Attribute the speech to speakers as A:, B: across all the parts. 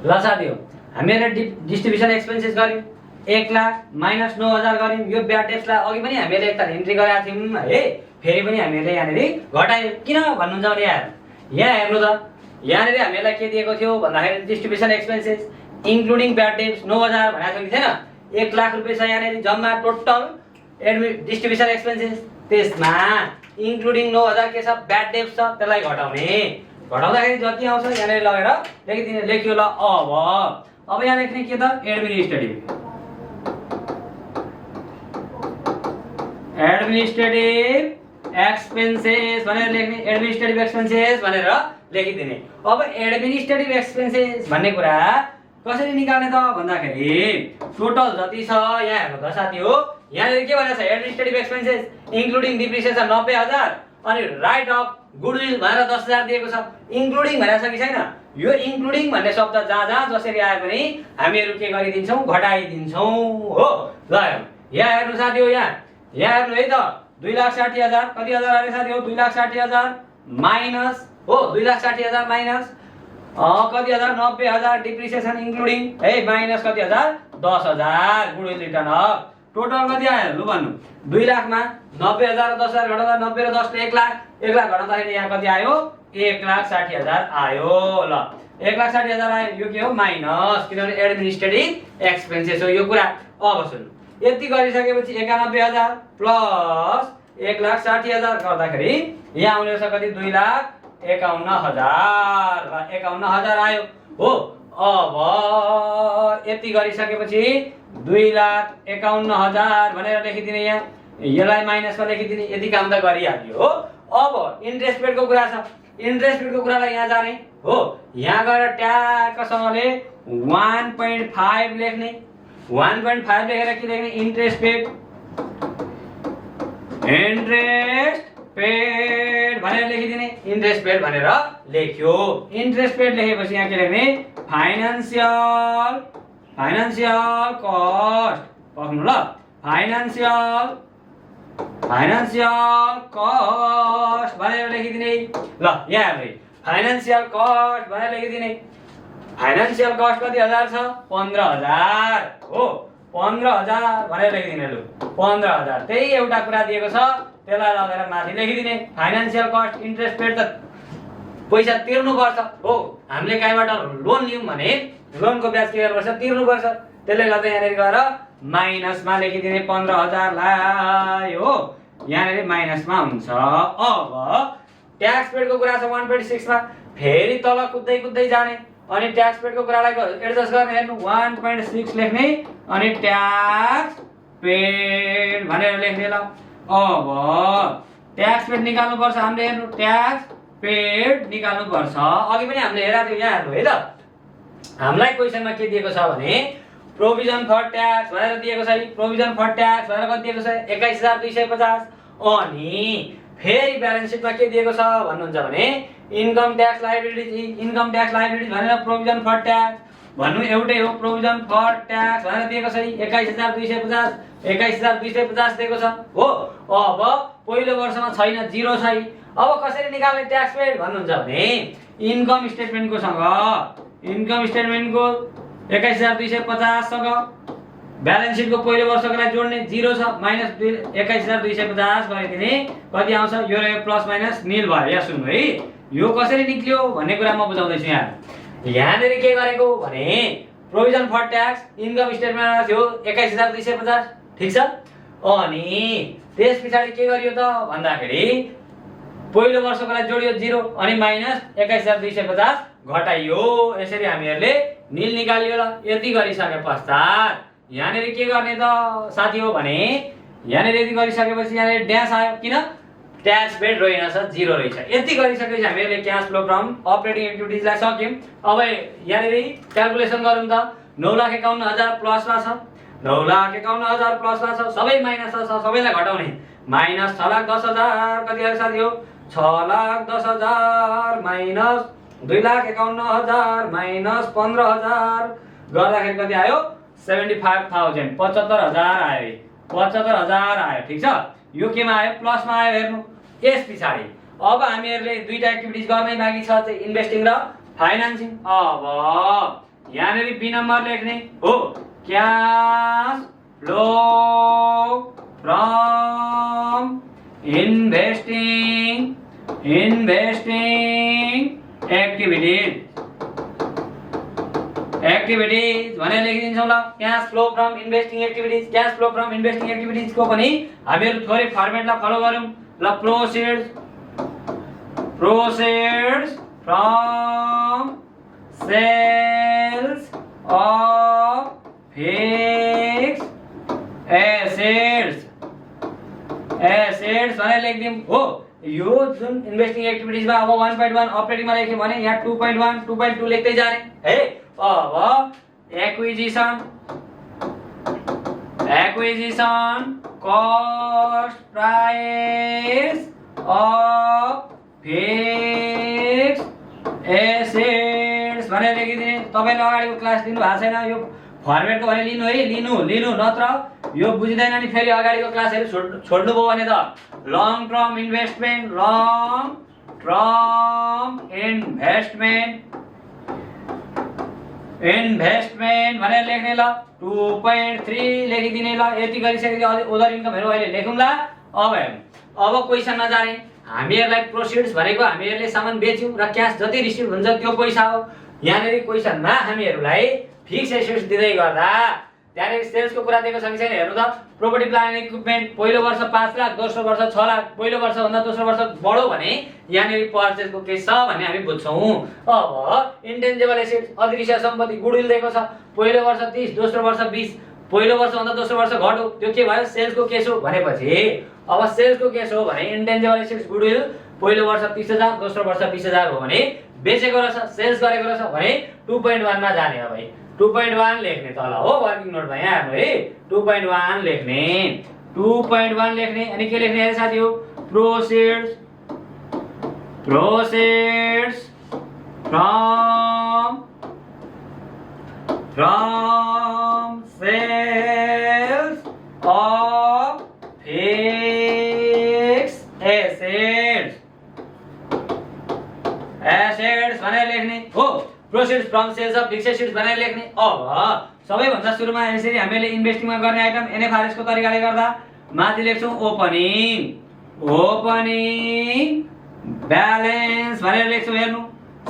A: ल साथीहरु हामीले डिस्ट्रिब्युसन एक्सपेन्सेस गर्यौं 1 लाख माइनस 9000 गर्यौं। यो ब्याड डेट्सलाई अघि पनि हामीले एकताल एन्ट्री गरेका थियौं है, फेरि पनि हामीले यहाँनेरि घटायौं। किन भन्नुहुन्छ भने यहाँ हेर्नु त, यहाँनेरि हामीलाई के दिएको थियो भन्दाखेरि distribution expenses including bad debts 9000 भनेको थियो कि छैन। 1 लाख रुपैयाँ छ यहाँनेरि जम्मा टोटल डिस्ट्रिब्युसन एक्सपेन्सेस, त्यसमा इन्क्लुडिङ 9000 के छ ब्याड डेट्स छ, त्यसलाई घटाउने। घटाउँदाखेरि जति आउँछ यहाँनेरि लगेर लेखिदिने। लेख्यो ल। अब यहाँ लेख्ने के त एडमिनिस्ट्रेटिभ एक्सपेन्सेस भनेर लेख्ने, एडमिनिस्ट्रेटिभ एक्सपेन्सेस भनेर लेखिदिने। अब एडमिनिस्ट्रेटिभ एक्सपेन्सेस भन्ने कुरा कसरी निकाल्ने त भन्दाखेरि टोटल जति छ यहाँ हेर्नु त साथी हो, यहाँनिर के भनेको छ एडमिनिस्ट्रेटिभ एक्सपेन्सेस इन्क्लुडिङ डिप्रिसिएसन 90000 अनि राइट अफ गुडविल भनेर 10000 दिएको छ। इन्क्लुडिङ भनेको छ कि छैन? यो इन्क्लुडिङ भन्ने शब्द जहाँ जसरी आए पनि हामीहरु के गरिदिन्छौं घटाइदिन्छौं हो। ल यहाँ हेर्नु साथी हो, यहाँ हेर्नु है त 2,60,000 कति हजार आयो साथी हो 2,60,000 माइनस हो 2,60,000 माइनस कति हजार 90,000 डिप्रिसिएसन इन्क्लुडिङ है माइनस कति हजार 10,000 गुडविल रिटर्न अफ। टोटल कति आयो लु भन्नु 2 लाख मा 90,000 र 10,000 घटाउँदा 90 र 10 ले 1 लाख 1 लाख घटाउँदाखेरि यहाँ कति आयो 1,60,000 आयो। ल 1,60,000 आयो, यो के हो माइनस, किनभने एडमिनिस्ट्रेटिभ एक्सपेन्सेस हो यो कुरा। अब सुन्नु यति गरिसकेपछि 91,000 प्लस 1,60,000 गर्दाखेरि यहाँ आउने छ कति 2,51,000 र 51,000 आयो हो। अब यति गरिसकेपछि 2,51,000 भनेर लेखिदिने, यहाँ यसलाई माइनसमा लेखिदिने। यति काम त गरिहाल्यो हो। अब इन्ट्रेस्ट पेडको कुरा छ, इन्ट्रेस्ट पेडको कुरालाई यहाँ जाने हो, यहाँ गएर ट्याक्कसँगले 1.5 लेख्ने। 1.5 लेखेर के लेख्ने इन्ट्रेस्ट पेड भनेर लेखिदिने। इन्ट्रेस्ट पेड भनेर लेख्यो। इन्ट्रेस्ट पेड लेखेपछि यहाँ के लेख्ने फाइनान्शियल कस्ट पक्नु ल, फाइनान्शियल कस्ट भनेर लेखिदिने। ल यहाँ हेर्नु फाइनान्शियल कस्ट भनेर लेखिदिने। फाइनान्शियल कस्ट कति हजार छ 15,000 हो, 15,000 भनेर लेखिदिने। लु 15,000 त्यही एउटा कुरा दिएको छ, त्यसलाई लगेर माथि लेखिदिने। फाइनान्शियल कस्ट इन्ट्रेस्ट पेड त पैसा तिर्नुपर्छ हो, हामीले कहीँबाट लोन लियौं भने लोनको ब्याज के गर्नुपर्छ तिर्नुपर्छ, त्यसले गर्दा यहाँनिर गएर माइनसमा लेखिदिने 15,000 लाई हो, यहाँनिर माइनसमा हुन्छ। अब ट्याक्स पेडको कुरा छ 1.6 मा, फेरि तल कुद्दै जाने अनि ट्याक्स पेडको कुरालाई एडजस्ट गर्ने। हेर्नु 1.6 लेख्ने अनि ट्याक्स पेड भनेर लेख्ने। ल अब ट्याक्स पेड निकाल्नु पर्छ हामीले। हेर्नु ट्याक्स पेड निकाल्नु पर्छ, अघि पनि हामीले हेरेका थियौं। यहाँ हेर्नु है त, हामीलाई क्वेशनमा के दिएको छ भने प्रोभिजन फर ट्याक्स भनेर दिएको छ। प्रोभिजन फर ट्याक्स भनेर कति दिएको छ 21,250 अनि फेरि ब्यालेन्स सिटमा के दिएको छ भन्नुहुन्छ भने इन्कम ट्याक्स लायबिलिटी भनेर प्रोभिजन फर ट्याक्स भन्नु एउटै हो। प्रोभिजन फर ट्याक्स भनेर दिएको छ 21,250 दिएको छ हो। अब पहिलो वर्षमा छैन, जिरो छ। अब कसरी निकाल्ने ट्याक्स पेड भन्नुहुन्छ भने इन्कम स्टेटमेन्टको 21,250 सँग ब्यालेन्स सिटको पहिलो वर्षको लागि जोड्ने, जिरो छ माइनस 21,250 गरिदिने। कति आउँछ यो र यो प्लस माइनस निल भयो। यहाँ सुन्नु है, यो कसरी निक्लियो भन्ने कुरा म बुझाउँदैछु। यहाँनिर के गरेको भने प्रोभिजन फर ट्याक्स इन्कम स्टेटमेन्टमा थियो 21,250 ठीक छ। अनि त्यस पछाडि के गरियो त भन्दाखेरि पहिलो वर्षको लागि जोडियो जिरो अनि माइनस 21,250 घटाइयो। यसरी हामीहरूले निल निकालियो। ल यति गरिसके पश्चात यहाँनिर के गर्ने त साथी हो भने यहाँनिर यति गरिसकेपछि यहाँनिर ड्यास आयो, किन ट्याक्स पेड रहेनछ, जिरो रहेछ। यति गरिसकेपछि हामीले क्याश फ्लो फ्रम अपरेटिङ एक्टिभिटिजलाई सक्यौं। अब यहाँनिर क्याल्कुलेसन गरौँ त 9,51,000 प्लसमा छ, 9,51,000 प्लसमा छ, सबै माइनस छ, सबैलाई घटाउने। माइनस 6,10,000 कति आयो साथी हो 6,10,000 माइनस 2,51,000 माइनस 15,000 गर्दाखेरि कति आयो 75,000 75,000 आयो। 75,000 आयो ठीक छ। यो केमा आयो प्लसमा आयो। हेर्नु यस पछाडि अब हामीहरूले दुईटा एक्टिभिटिज गर्नै बाँकी छ, चाहिँ इन्भेस्टिङ र फाइनान्सिङ। अब यहाँनेरि बी नम्बर लेख्ने हो cash flow from investing activities भनेर लेखिदिन्छौँ ल cash flow from investing activities को पनि हामीहरु थोरै फर्मेटलाई फलो गरौँ ल proceeds from sales of fixed assets भनेर लेखिदिउँ हो यो जुन इन्भेस्टिङ एक्टिभिटीजमा अब 1.1 अपरेटिङमा लेख्यौँ भने यहाँ 2.1 2.2 लेख्दै जाने है अब acquisition cost price of fixed assets भनेर लेखिदिने तपाईले अगाडिको क्लास लिनु भएको छैन यो फर्मेटको भने लिनु है लिनु नत्र यो बुझिदैन नि फेरि अगाडिको क्लासहरु छोड्नु भयो भने त लङ टर्म इन्भेस्टमेन्ट भनेर लेख्ने ल 2.3 लेखिदिने ल यति गरिसकेपछि अदर इन्कमहरु अहिले लेखौँला अब क्वेशनमा जाने हामीहरुलाई प्रोसिड्स भनेको हामीहरुले सामान बेच्यौं र क्याश जति रिसिभ हुन्छ त्यो पैसा हो यहाँनेरि क्वेशनमा हामीहरुलाई फिक्स एसेट्स दिँदै गर्दा त्यहाँनेरि सेल्सको कुरा दिएको छ कि छैन हेर्नु त प्रोपर्टी प्लान्ट एन्ड इक्विपमेन्ट पहिलो वर्ष 5 लाख दोस्रो वर्ष 6 लाख पहिलो वर्ष भन्दा दोस्रो वर्ष बढो भने यहाँनेरि पर्चेजको केस छ भन्ने हामी बुझ्छौं अब इन्टेन्जिबल एसेट्स अदृश्य सम्पत्ति गुडविल दिएको छ पहिलो वर्ष 30 दोस्रो वर्ष 20 पहिलो वर्ष भन्दा दोस्रो वर्ष घट्यो त्यो के भयो सेल्सको केस हो भनेपछि अब सेल्सको केस हो भने इन्टेन्जिबल एसेट्स गुडविल पहिलो वर्ष 30,000 दोस्रो वर्ष 20,000 हो भने बेचेको रहेछ सेल्स गरेको रहेछ भने 2.1 मा जाने अब 2.1 लेख्ने तल हो वर्किङ नोटमा यहाँ हेर्नु है 2.1 लेख्ने अनि के लेख्ने अरे साथी हो proceeds from sales of fixed assets भनेर लेख्ने हो proceeds from sales of fixed assets भनेर लेख्ने अब सबैभन्दा सुरुमा यसरी हामीले इन्भेस्टिङमा गर्ने आइटम एनएफआरएस को तरिकाले गर्दा माथि लेख्छौं ओपनिङ ब्यालेन्स भनेर लेख्छौं हेर्नु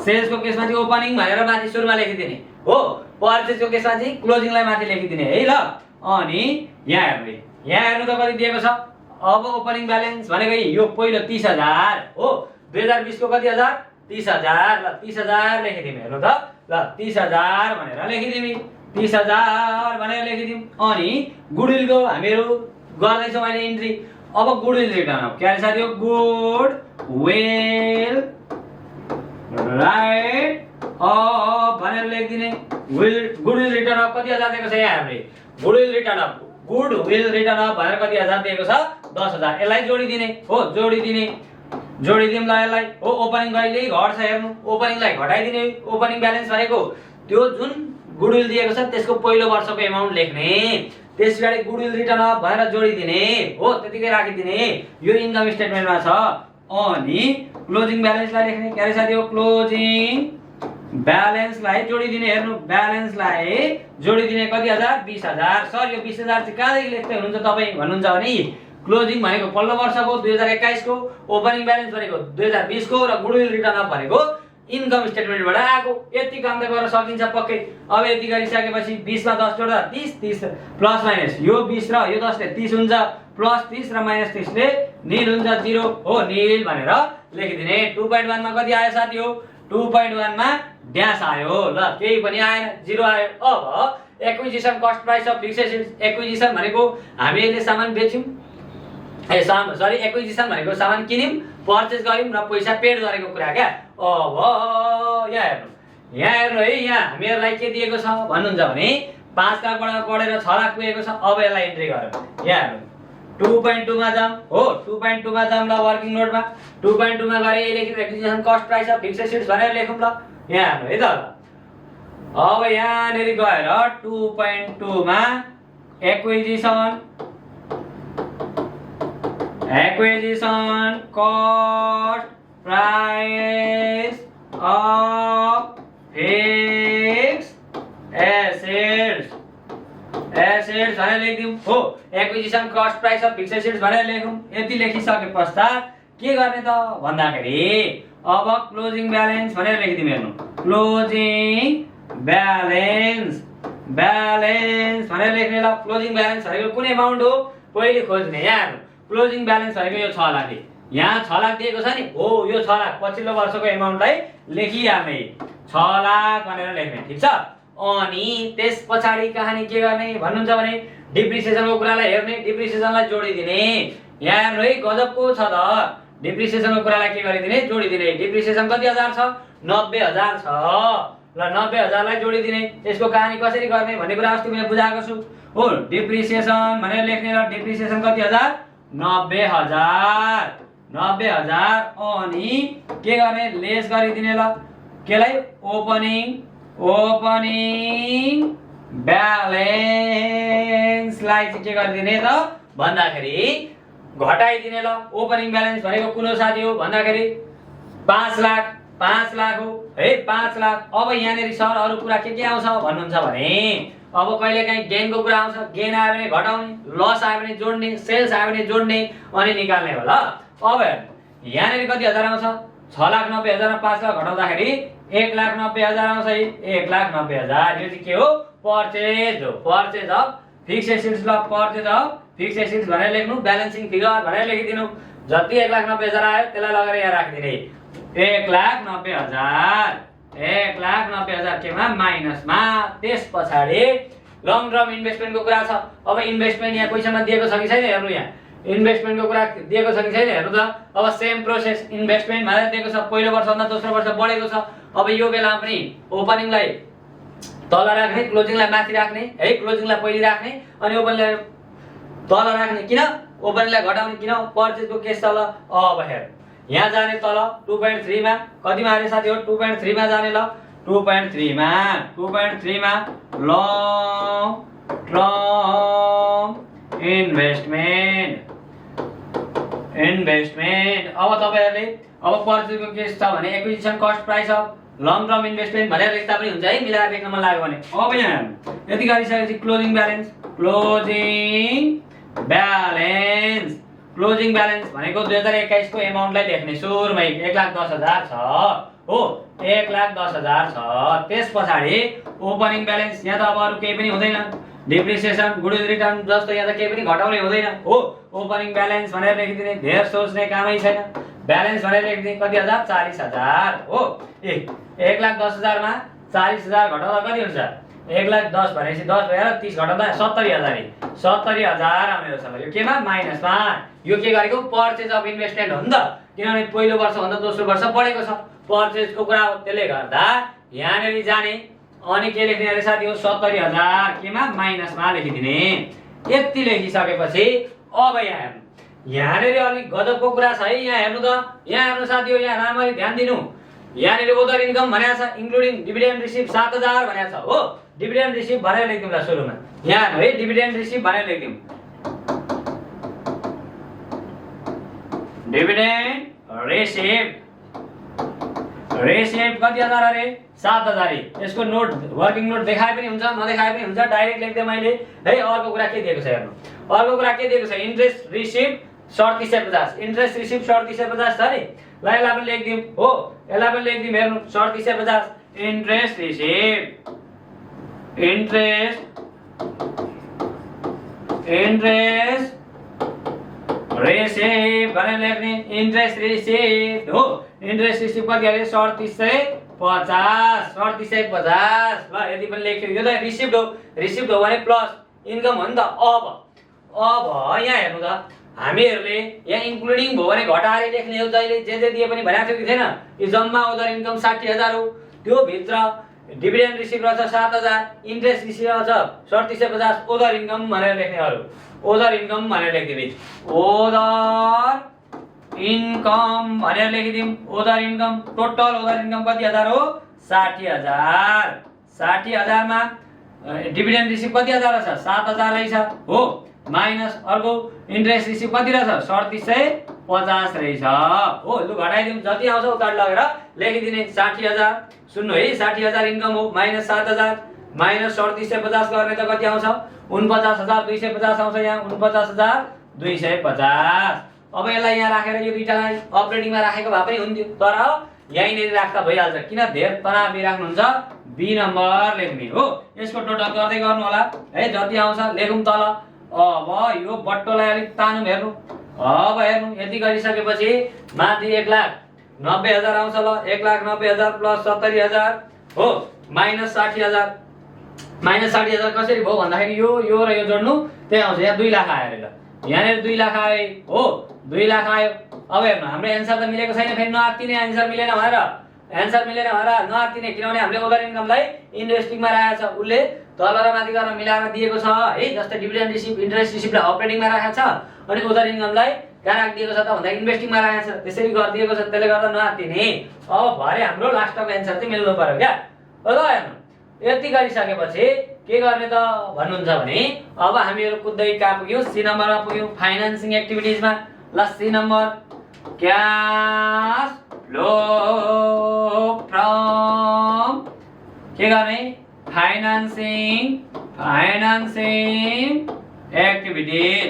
A: सेल्स को केसमा चाहिँ ओपनिङ भनेर माथि सुरुमा लेखिदिने हो पर्चेज को केसमा चाहिँ क्लोजिङलाई माथि लेखिदिने है ल अनि यहाँ हेर्नु त कति दिएको छ अब ओपनिङ ब्यालेन्स भनेको यो पहिलो 30,000 हो 2020 को कति हजार 30,000 ल 30,000 लेखिदिउँ हेर्नु त ल 30,000 भनेर लेखिदिउँ अनि गुडविलको हामीहरु गर्दैछौँ अहिले इन्ट्री अब गुडविल रिटर्न अफ के अरे साथी हो गुडविल राइट अफ भनेर लेखिदिने गुडविल रिटर्न अफ कति हजार दिएको छ यहाँ हामीले गुडविल रिटर्न अफ भनेर कति हजार दिएको छ 10,000 यसलाई जोडिदिने हो जोडिदिउँ ल यसलाई हो ओपनिङ कहिले घट्छ हेर्नु ओपनिङलाई घटाइदिने ओपनिङ ब्यालेन्स भनेको त्यो जुन गुडविल दिएको छ त्यसको पहिलो वर्षको एमाउन्ट लेख्ने त्यसपछि गुडविल रिटर्न अफ भनेर जोडिदिने हो त्यतिकै राखिदिने यो इन्कम स्टेटमेन्टमा छ अनि क्लोजिङ ब्यालेन्सलाई लेख्ने के अरे साथी हो क्लोजिङ ब्यालेन्सलाई जोडिदिने हेर्नु ब्यालेन्सलाई जोडिदिने कति हजार 20,000 सर यो 20,000 चाहिँ कहाँदेखि लेख्दै हुनुहुन्छ तपाई भन्नुहुन्छ भने क्लोजिङ भनेको पल्लो वर्षको 2021 को ओपनिङ ब्यालेन्स भनेको 2020 को र गुडविल रिटर्न अफ भनेको इन्कम स्टेटमेन्टबाट आएको यति काम त गर्न सकिन्छ पक्कै अब यति गरिसकेपछि 20 मा 10 जोड्दा 30 प्लस माइनस यो 20 र यो 10 ले 30 हुन्छ प्लस 30 र माइनस 30 ले नील हुन्छ 0 हो नील भनेर लेखिदिने 2.1 मा कति आयो साथी हो 2.1 मा ड्यास आयो ल केही पनि आएन 0 आयो अब acquisition cost price of fixed assets acquisition भनेको हामीले सामान बेच्यौं एक्विजिसन भनेको सामान किन्यौं पर्चेज गर्यौं र पैसा पेड गरेको कुरा क्या अब यहाँ हेर्नु है यहाँ हामीहरुलाई के दिएको छ भन्नुहुन्छ भने 5 लाखबाट बढेर 6 लाख पुगेको छ अब यसलाई एन्ट्री गरौँ यहाँ हेर्नु 2.2 मा जाम हो 2.2 मा जाम ल वर्किङ नोटमा 2.2 मा गरे लेख्नु acquisition cost price of fixed assets भनेर लेखौँ ल यहाँ हेर्नु है त अब यहाँ नेरि गएर 2.2 मा acquisition cost price of fixed assets भनेर लेखिदिउँ हो। Acquisition cost price of fixed assets भनेर लेखौँ। यति लेखिसके पश्चात के गर्ने त भन्दाखेरि अब क्लोजिङ ब्यालेन्स भनेर लेखिदिउँ। हेर्नु क्लोजिङ ब्यालेन्स भनेर लेख्ने। ल क्लोजिङ ब्यालेन्स भनेको कुन एमाउन्ट हो पहिले खोज्ने। यहाँ क्लोजिङ ब्यालेन्स भनेको यो 6 लाख। यहाँ 6 लाख दिएको छ नि हो, यो 6 लाख पछिल्लो वर्षको एमाउन्टलाई लेखिहाल्ने 6 लाख भनेर लेख्ने। ठीक छ। अनि त्यस पछाडि कहानी के गर्ने भन्नुहुन्छ भने डिप्रिसिएसनको कुरालाई हेर्ने, डिप्रिसिएसनलाई जोडिदिने। यहाँ हेर्नु है गजबको छ त। डिप्रिसिएसनको कुरालाई के गरिदिने जोडिदिने। डिप्रिसिएसन कति हजार छ 90,000 छ। ल 90,000 लाई जोडिदिने। यसको कहानी कसरी गर्ने भन्ने कुरा अस्ति मैले बुझाएको छु हो। डिप्रिसिएसन भनेर लेख्ने। र डिप्रिसिएसन कति हजार 90,000 अनि के गर्ने लेस गरिदिने। ल केलाई ओपनिङ ब्यालेन्सलाई चाहिँ के गरिदिने त भन्दाखेरि घटाइदिने। ल ओपनिङ ब्यालेन्स भनेको कुन हो साथी हो भन्दाखेरि 5 लाख हो है। 5 लाख। अब यहाँनेरि सर अरु कुरा के आउँछ भन्नुहुन्छ भने अब कहिले काहीँ गेनको कुरा आउँछ। गेन आयो भने घटाउने, लस आयो भने जोड्ने, सेल्स आयो भने जोड्ने अनि निकाल्ने हो। ल अब यहाँनेरि कति हजार आउँछ 6,90,000 मा 5 लाख घटाउँदाखेरि 1,90,000 आउँछ है। 1,90,000 यो चाहिँ के हो पर्चेज हो। Purchase of fixed assets. ल पर्चेज अफ फिक्स्ड एसेट्स भनेर लेख्नु। ब्यालेन्सिङ फिगर भनेर लेखिदिनु। जति 1,90,000 आयो त्यसलाई लगेर यहाँ राखिदिने। 1,90,000 केमा माइनसमा। त्यस पछाडि लङ टर्म इन्भेस्टमेन्टको कुरा छ। अब इन्भेस्टमेन्ट यहाँ क्वेसनमा दिएको छ कि छैन हेर्नु। यहाँ इन्भेस्टमेन्टको कुरा दिएको छ कि छैन हेर्नु त। अब सेम प्रोसेस इन्भेस्टमेन्ट भनेर दिएको छ। पहिलो वर्ष भन्दा दोस्रो वर्ष बढेको छ। अब यो बेला पनि ओपनिङलाई तल राख्ने, क्लोजिङलाई माथि राख्ने है। क्लोजिङलाई पहिले राख्ने अनि ओपनिङलाई तल राख्ने। किन ओपनिङलाई घटाउने किन पर्चेजको केस छ। ल अब हेर यहाँ जाने तल 2.3 मा कतिमा आरे साथी हो 2.3 मा जाने। ल 2.3 मा लङ टर्म इन्भेस्टमेन्ट। अब तपाईहरुले अब पर्चेजको केस छ भने acquisition cost price of long term investment भनेर लेख्दा पनि हुन्छ है, मिलाएर लेख्न मन लाग्यो भने। अब यहाँ यति गरिसकेपछि क्लोजिङ ब्यालेन्स भनेको 2021 को एमाउन्टलाई लेख्ने। सुरुमै 1,10,000 छ हो। 1,10,000 छ। त्यस पछाडि ओपनिङ ब्यालेन्स। यहाँ त अब अरु केही पनि हुँदैन। डिप्रिसिएसन गुड्स रिटर्न जस्तो यहाँ त केही पनि घटाउने हुँदैन हो। ओपनिङ ब्यालेन्स भनेर लेखिदिने। धेर सोच्ने कामै छैन। ब्यालेन्स भनेर लेखिदिने। कति हजार 40,000 हो। 1,10,000 मा 40,000 घटाउँदा कति हुन्छ 1,10,000 भनेपछि 10 भएर 30 घटाउँदा 70,000 आउने रहेछ। यो केमा माइनसमा। यो के गरेको पर्चेज अफ इन्भेस्टमेन्ट हो नि त। किनभने पहिलो वर्ष भन्दा दोस्रो वर्ष बढेको छ। पर्चेजको कुरा हो। त्यसले गर्दा यहाँनेरि जाने अनि के लेख्ने अरे साथी हो 70,000 केमा माइनसमा लेखिदिने। यति लेखिसकेपछि अब यहाँ हेर्नु। यहाँनेरि अलि गजबको कुरा छ है। यहाँ हेर्नु त। यहाँ हेर्नु साथी हो। यहाँ राम्ररी ध्यान दिनु। यहाँनेरि अदर इन्कम भनेको छ इन्क्लुडिङ डिभिडेन्ड रिसिभ 7,000 भनेको छ हो। डिभिडेन्ड रिसिभ भनेर लेखिदिउँ ल सुरुमा। यहाँ हेर्नु है डिभिडेन्ड रिसिभ भनेर लेखिदिउँ। डिभिडेन्ड रिसिभ कति हजार अरे 7,000। यसको नोट वर्किङ नोट देखाए पनि हुन्छ नदेखाए पनि हुन्छ। डाइरेक्ट लेख्दै मैले है। अर्को कुरा के दिएको छ हेर्नु। अर्को कुरा के दिएको छ इन्ट्रेस्ट रिसिभ 350। इन्ट्रेस्ट रिसिभ 350 छ नि। ल यसलाई पनि लेखिदिउँ हो। यसलाई पनि लेखिदिउँ। हेर्नु 350 इन्ट्रेस्ट रिसिभ भनेर लेख्ने। इन्ट्रेस्ट रिसिभ हो। इन्ट्रेस्ट रिसिभ कति अरे 350। ल यति पनि लेख्यो। यो त रिसिभ हो भने प्लस इन्कम हो नि त। अब यहाँ हेर्नु त। हामीहरूले यहाँ इन्क्लुडिङ भयो भने घटाएर लेख्ने हो। जहिले जे दिए पनि भनेको थियो कि थिएन। यो जम्मा अदर इन्कम 60,000 हो। त्यो भित्र डिभिडेन्ड रिसिभ रहेछ 7,000, इन्ट्रेस्ट रिसिभ रहेछ 350, अदर इन्कम भनेर लेख्ने। अदर इन्कम भनेर लेखिदिने। अदर इन्कम भनेर लेखिदिउँ। Other income total other income कति हजार हो 60,000। 60,000 मा डिभिडेन्ड रिसिभ कति हजार रहेछ 7,000 रहेछ हो। माइनस अर्को इन्ट्रेस्ट रिसिभ कति रहेछ 350 रहेछ हो। लु घटाइदिउँ। जति आउँछ उता लगेर लेखिदिने। 60,000 सुन्नु है 60,000 इन्कम हो माइनस 7,000 माइनस 3750 गर्ने त कति आउँछ 49250 आउँछ यहाँ 49250। अब यसलाई यहाँ राखेर यो दुईटालाई अपरेटिङमा राखेको भए पनि हुन्थ्यो तर यहीँनेरि राख्दा भइहाल्छ किन धेर तनाव दिइराख्नुहुन्छ बी नम्बर लेख्ने हो। यसको टोटल गर्दै गर्नु होला है जति आउँछ लेखौँ तल। अब यो बट्टोलाई अलिक तानौँ हेर्नु। अब हेर्नु यति गरिसकेपछि माथि 1,90,000 आउँछ ल 1,90,000 प्लस 70,000 हो माइनस 60,000। माइनस 60,000 कसरी भयो भन्दाखेरि यो र यो जोड्नु त्यही आउँछ। यहाँ 2 लाख आयो ल यहाँनिर 2 लाख आयो हो 2 लाख आयो। अब हेर्नु हाम्रो एन्सर त मिलेको छैन फेरि नआत्तिने एन्सर मिलेन भनेर नआत्तिने किनभने हामीले ओभर इन्कमलाई इन्भेस्टिङमा राखेको छ उसले तल र माथि गर्न मिलाएर दिएको छ है। जस्तै डिभिडेन्ड रिसिभ इन्ट्रेस्ट रिसिभलाई अपरेटिङमा राखेको छ अनि ओभर इन्कमलाई कहाँ राखिदिएको छ त भन्दा इन्भेस्टिङमा राखेको छ त्यसरी गरिदिएको छ त्यसले गर्दा नआत्तिने। अब भरे हाम्रो लास्टको एन्सर चाहिँ मिल्नु पर्यो क्या ल। हेर्नु यति गरिसकेपछि के गर्ने त भन्नुहुन्छ भने अब हामीहरू कुद्दै कहाँ पुग्यौँ सी नम्बरमा पुग्यौँ फाइनान्सिङ एक्टिभिटिजमा। ल C number cash flow from के गर्ने फाइनान्सिङ एक्टिभिटिज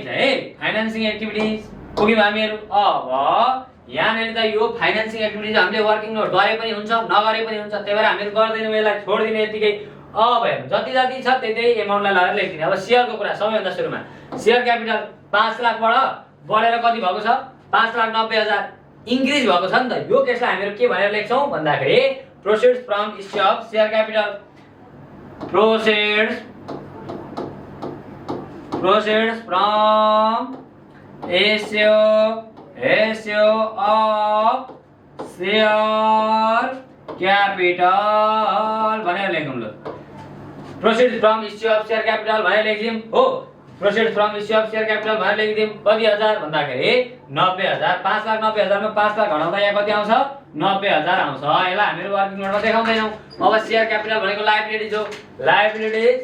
A: है फाइनान्सिङ एक्टिभिटिज पुग्यौँ हामीहरू। अब यहाँनिर त यो फाइनान्सिङ एक्टिभिटिज हामीले वर्किङ नोट गरे पनि हुन्छ नगरे पनि हुन्छ त्यही भएर हामीहरू गर्दैनौँ यसलाई छोडिदिने यतिकै। अब हेर्नु जति जति छ त्यही एमाउन्टलाई लगाएर लेखिदिने। अब सेयरको कुरा सबैभन्दा सुरुमा सेयर क्यापिटल 5 लाखबाट बढेर कति भएको छ 5,90,000 इन्क्रिज भएको छ नि त। यो केसलाई हामीहरू के भनेर लेख्छौँ भन्दाखेरि proceeds from issue of share capital proceeds from issue of share capital भनेर लेखौँ ल। Proceeds from issue of share capital भनेर लेखिदिउँ हो। Proceeds from issue of share capital भनेर लेखिदिउँ कति हजार भन्दाखेरि 90,000। 5,90,000 मा 5 लाख घटाउँदा यहाँ कति आउँछ 90,000 आउँछ। यसलाई हामीहरू वर्किङ नोटमा देखाउँदैनौँ। अब सेयर क्यापिटल भनेको लायबिलिटिज हो। लायबिलिटिज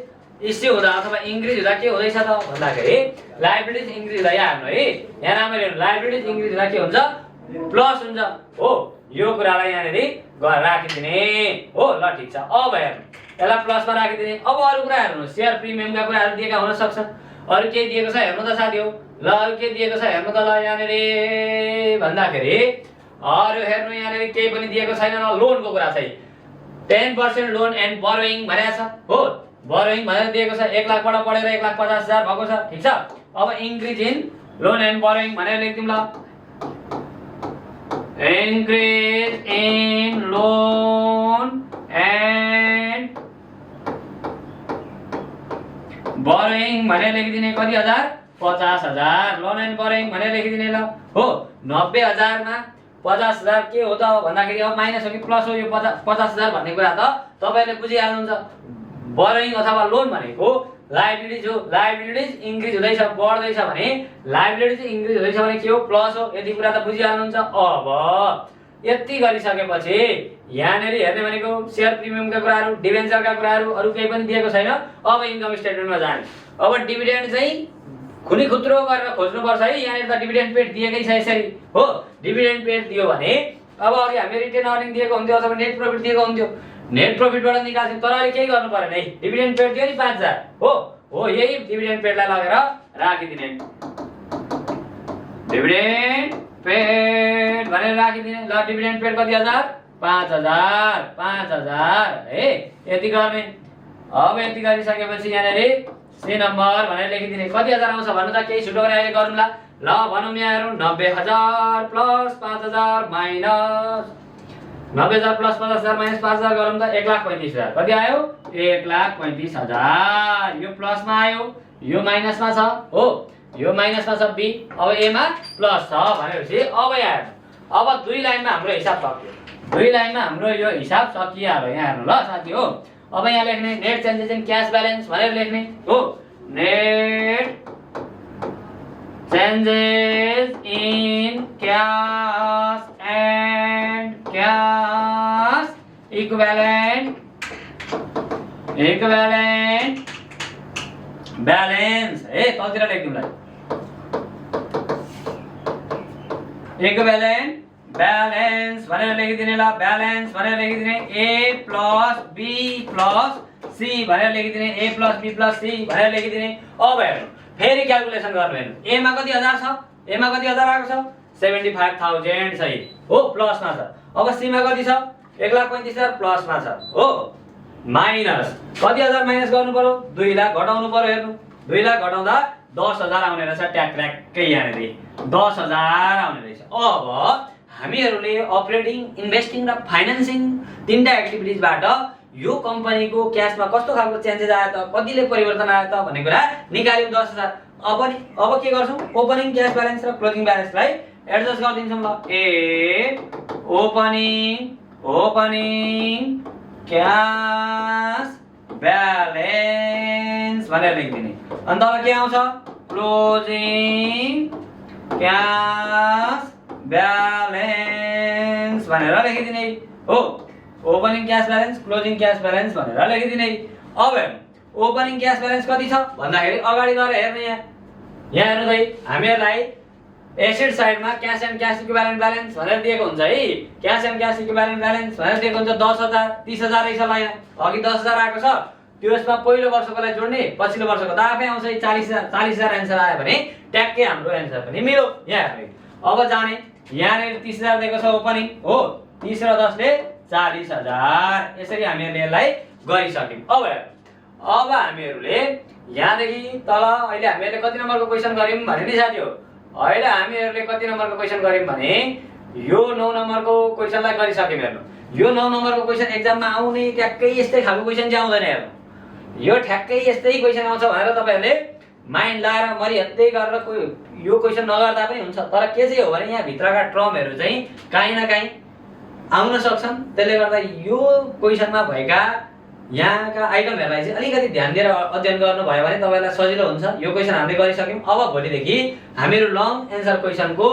A: इस्यु हुँदा अथवा इन्क्रिज हुँदा के हुँदैछ त भन्दाखेरि लायबिलिटिज इन्क्रिज हुँदा यहाँ हेर्नु है यहाँ राम्ररी हेर्नु लायबिलिटिज इन्क्रिज हुँदा के हुन्छ प्लस हुन्छ हो। यो कुरालाई यहाँनिर राखिदिने हो ल ठिक छ। अब हेर्नु यसलाई प्लसमा राखिदिने। अब अरू कुरा हेर्नु सेयर प्रिमियमका कुराहरू दिएका हुन सक्छ अरू केही दिएको छ हेर्नु त साथी हो। ल अरू के दिएको छ हेर्नु त ल यहाँनिर भन्दाखेरि अरू हेर्नु यहाँनिर केही पनि दिएको छैन। लोनको कुरा चाहिँ 10% लोन एन्ड बरोइङ भनेको छ हो। बरोइङ भनेर दिएको छ 1 लाखबाट बढेर 1,50,000 भएको छ ठिक छ। अब increase in loan and borrowing भनेर लेख्दिउँ ल। Increase in loan and borrowing भनेर लेखिदिने कति हजार 50,000। लोन एन्ड बरोइङ भनेर लेखिदिने ल हो। 90,000 मा 50,000 के हो त भन्दाखेरि अब माइनस हो कि प्लस हो यो 50,000 भन्ने कुरा त तपाईहरुले बुझिहाल्नुहुन्छ। बरोइङ अथवा लोन भनेको लायबिलिटिज हो। लायबिलिटिज इन्क्रिज हुँदैछ बढ्दैछ भने लायबिलिटिज इन्क्रिज हुँदैछ भने के हो प्लस हो। यति कुरा त बुझिहाल्नुहुन्छ। अब यति गरिसकेपछि यहाँनेरि हेर्ने भनेको शेयर प्रिमियमका कुराहरू डिबेन्चरका कुराहरू अरु केही पनि दिएको छैन। अब इन्कम स्टेटमेन्टमा जाने। अब डिभिडेन्ड चाहिँ खुनी खुत्रो गरेर खोज्नु पर्छ है। यहाँनेरि त डिभिडेन्ड पेड दिएकै छ यसरी हो। डिभिडेन्ड पेड दियो भने अब अघि हामीले रिटेन अर्निङ दिएको हुन्थ्यो अथवा नेट प्रॉफिट दिएको हुन्थ्यो। नेट प्रॉफिटबाट निकाल्छौं तर अहिले केही गर्नु पर्दैन है। डिभिडेन्ड पेड दियो नि 5,000 हो यही डिभिडेन्ड पेडलाई लगेर राखिदिने। डिभिडेन्ड पेड भनेर राखिदिने। ल डिभिडेन्ड पेड कति हजार 5,000 है यति गर्ने। अब यति गरिसकेपछि यहाँनेरि सी नम्बर भनेर लेखिदिने। कति हजार आउँछ भन्नु त केही छुटो गरे अहिले गरौँला। ल भनौँ यहाँहरु 90,000 प्लस 5,000 माइनस 90,000 प्लस 50,000 माइनस 5,000 गरौँ त 1,35,000 कति आयो 1,35,000। यो प्लसमा आयो यो माइनसमा छ हो। यो माइनसमा छ बी। अब ए मा प्लस छ भनेपछि अब यहाँ अब दुई लाइनमा हाम्रो हिसाब सक्यो। दुई लाइनमा हाम्रो यो हिसाब सकिहाल्यो यहाँ हेर्नु ल साथी हो। अब यहाँ लेख्ने net changes in cash balance भनेर लेख्ने हो। Net changes in cash and cash equivalent balance है तलतिर लेख्दिउँला। इक्विभ्यालेन्ट ब्यालेन्स भनेर लेखिदिने ल ब्यालेन्स भनेर लेखिदिने a + b + c भनेर लेखिदिने a + b + c भनेर लेखिदिने अब हेर्नु फेरि क्याल्कुलेसन गर्नु हेर्नु a मा कति हजार छ a मा कति हजार आएको छ 75000 सही हो प्लसमा छ अब c मा कति छ 1,35,000 प्लसमा छ हो माइनस कति हजार माइनस गर्नु पर्यो 2 लाख घटाउनु पर्यो हेर्नु 2 लाख घटाउँदा 10,000 आउने रहेछ ट्याक्कै यहाँनेरि 10,000 आउने रहेछ अब हामीहरूले अपरेटिङ इन्भेस्टिङ र फाइनान्सिङ तीनटा एक्टिभिटिजबाट यो कम्पनीको क्याशमा कस्तो खालको चेन्जेस आयो त कतिले परिवर्तन आयो त भन्ने कुरा निकाल्यौं 10,000 अब के गर्छौं ओपनिङ क्याश ब्यालेन्स र क्लोजिङ ब्यालेन्सलाई एडजस्ट गरिदिन्छौं ल ए ओपनिङ क्याश ब्यालेन्स भनेर लेखिदिने अनि तल के आउँछ क्लोजिङ क्याश ब्यालेन्स भनेर लेखिदिने हो opening cash balance closing cash balance भनेर लेखिदिने अब हेर्नु ओपनिङ क्याश ब्यालेन्स कति छ भन्दाखेरि अगाडि गएर हेर्नु यहाँ हेर्नु है हामीहरुलाई एसेट साइडमा cash and cash equivalent balance भनेर दिएको हुन्छ है cash and cash equivalent balance भनेर दिएको हुन्छ 10,000 30,000 रहेछ ल यहाँ अघि 10,000 आएको छ त्यसमा पहिलो वर्षकोलाई जोड्ने पछिल्लो वर्षको त आफै आउँछ 40,000 एन्सर आयो भने ट्याक्कै हाम्रो एन्सर पनि मिल्यो यहाँ हेर्नु अब जाने यहाँ 30,000 दिएको छ ओपनिङ हो 30 र 10 ले 40,000 यसरी हामीहरुले यसलाई गरिसक्यौं अब हामीहरुले यहाँदेखि तल अहिले हामीहरुले कति नम्बरको क्वेशन गर्यौं भने नि साथी हो अहिले हामीहरुले कति नम्बरको क्वेशन गर्यौं भने यो 9 नम्बरको क्वेशनलाई गरिसक्यौं हेर्नु यो 9 नम्बरको क्वेशन एक्जाममा आउने ट्याक्कै यस्तै खालको क्वेशन चाहिँ आउँदैन हेर्नु यो ठ्याक्कै यस्तै क्वेशन आउँछ भनेर तपाईहरुले माइन्ड लाएर मरिहत्तै गरेर यो क्वेशन नगर्दा पनि हुन्छ तर के चाहिँ हो भने यहाँ भित्रका टर्महरु चाहिँ काहीँ न काहीँ आउन सक्छन् त्यसले गर्दा यो क्वेशनमा भएका यहाँका आइटमहरुलाई चाहिँ अलिकति ध्यान दिएर अध्ययन गर्नु भयो भने तपाईलाई सजिलो हुन्छ यो क्वेशन हामीले गरिसक्यौं अब भोलिदेखि हामीहरु लङ एन्सर क्वेशनको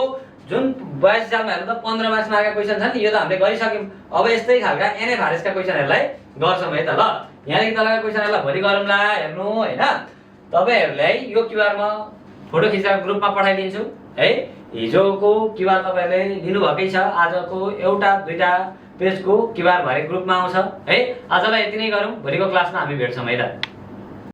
A: जुन 82 सालमा हेर्नु त 15 मार्क्स मार्कका क्वेशन छन् नि यो त हामीले गरिसक्यौं अब यस्तै खालका एनएफआरएस का क्वेशनहरुलाई गर्छौं है त ल यहाँदेखि तलका क्वेशनहरुलाई भोलि गरौँला हेर्नु हैन तपाईहरुलाई यो क्यूआर मा फोटो खिचेर ग्रुपमा पठाइदिन्छु है हिजोको क्यूआर तपाईहरुले लिनु भकै छ आजको एउटा दुईटा पेजको क्यूआर भरे ग्रुपमा आउँछ है आजलाई यति नै गरौँ भोलिको क्लासमा हामी भेट्छौं है त